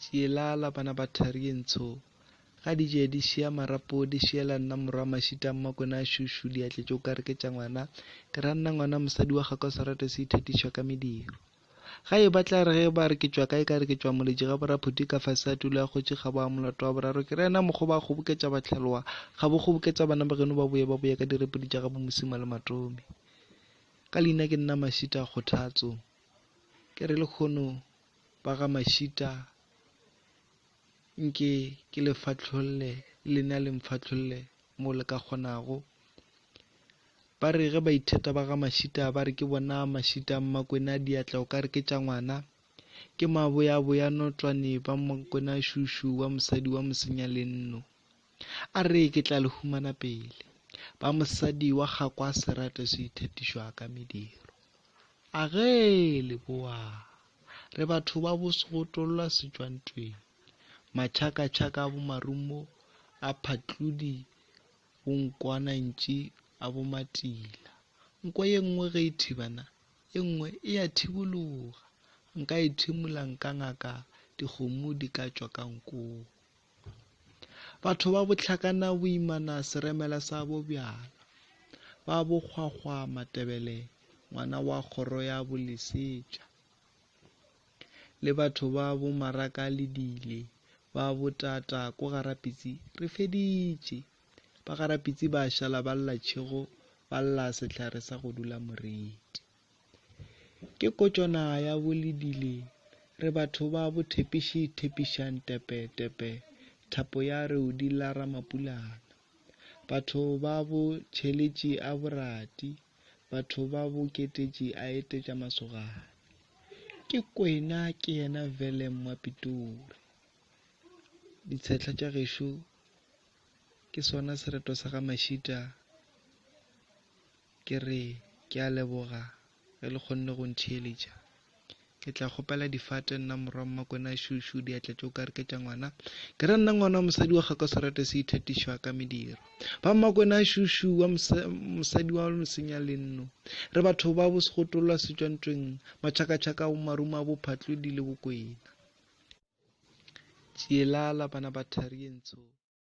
Tsielala bana ba tharientsho ga di je di šia marapo di šiela nna morwa Mashita mmakona shushu di atle tšo ka re ke tša ngwana ke ra nna ngwana mosadi wa gagwe Sereto se ithetišwa ka mediro ga e batla re ge ba re ke tšwa kae ka re ke tšwa moletši ga boraphuti ka fase a tulo ya kgotši ga ba molato wa boraro ke rena mokgo ba kgoboketša batlhaloa ga bo kgoboketša bana ba geno ba boya ka direpodi tša ga bo mosima le matomi ka leina ke nna Mashita Kgothatso ke re le kgono ba ga Mashita nke ke le fatlholle le na le mfatlholle mo le ka kgonago ba re ge ba itheta ba ga Mashita ba re ke bona Mashita mmakwena diatla o ka re ke tša ngwana ke maboya notlwane ba mmakwena shushu wa mosadi wa mosenya lenno a re ke tla le humana pele ba mosadi wa gakwa Sereto se ithetišwa ka mediro a ge le boa re batho ba bo segotolola setšwantweng matšhaka-tšhaka a bo marumo a phatlodi bo nkwanantši a bo matila nko ye nngwe ge e thibana ye nngwe e a thibologa nka e thimola nka ngaka dikgomo di ka tšwa ka nkong batho ba bohlakana boimana seremela sa bo bjala ba bo kgwakgwa Matebele ngwana wa kgoro ya bolesetša le batho ba bo maraka le dile ba botata ko garapitsi re feditše ba garapitsi ba šala ba lla tšhego ba lla sehlare sa go dula moriti ke kotšona ya boledile re batho ba bo thepišang tepe thapo ya re o di lara mapulana batho ba bo tšheletše a borati batho ba bo ketetše a etetša masogana ke kwena ke yena vele Mmapitori ditshetla tša gešo ke sona Sereto sa ga Mashita ke re ke a leboga ge le kgonne go ntheeletša ke tla kgopela difate nna morwa mmakwena shushu di atle tšo ka re ke tša ngwana ke ra nna ngwana mosadi wa gagwe Sereto se ithetišwa ka mediro ba mmakwena shushu wa mosadi wa mosenya lenno re batho ba bo segotolola setšwantweng matšhaka-tšhaka bo marumo a bo phatlodi le bokwena Tsielala bana ba tharientsho